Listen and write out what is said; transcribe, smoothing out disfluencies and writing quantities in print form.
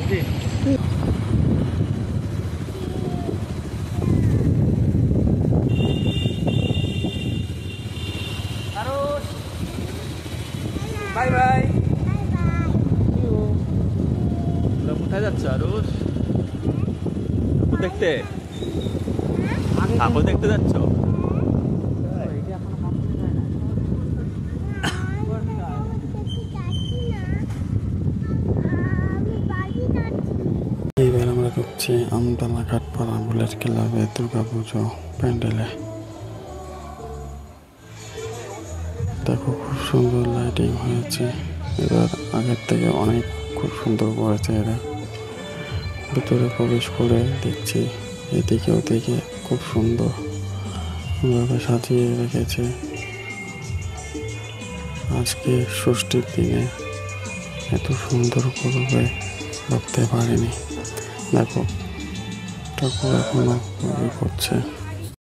Bye bye. কোথায় যাচ্ছ আরুষ? দেখতে ঠাকুর দেখতে যাচ্ছ? এইবার আমরা ঢুকছি আমতলা কাঠপাড়া বুলেট ক্লাবে দুর্গাপুজো প্যান্ডেলে। দেখো খুব সুন্দর লাইটিং হয়েছে, এবার আগের থেকে অনেক খুব সুন্দর করেছে এরা। ভিতরে প্রবেশ করে দেখছি এদিকে ওদিকে খুব সুন্দর ভাবে সাজিয়ে রেখেছে। আজকে ষষ্ঠীর দিনে এত সুন্দর করবে ভাবতে পারিনি। দেখো ঠাকুর এখনো করছে।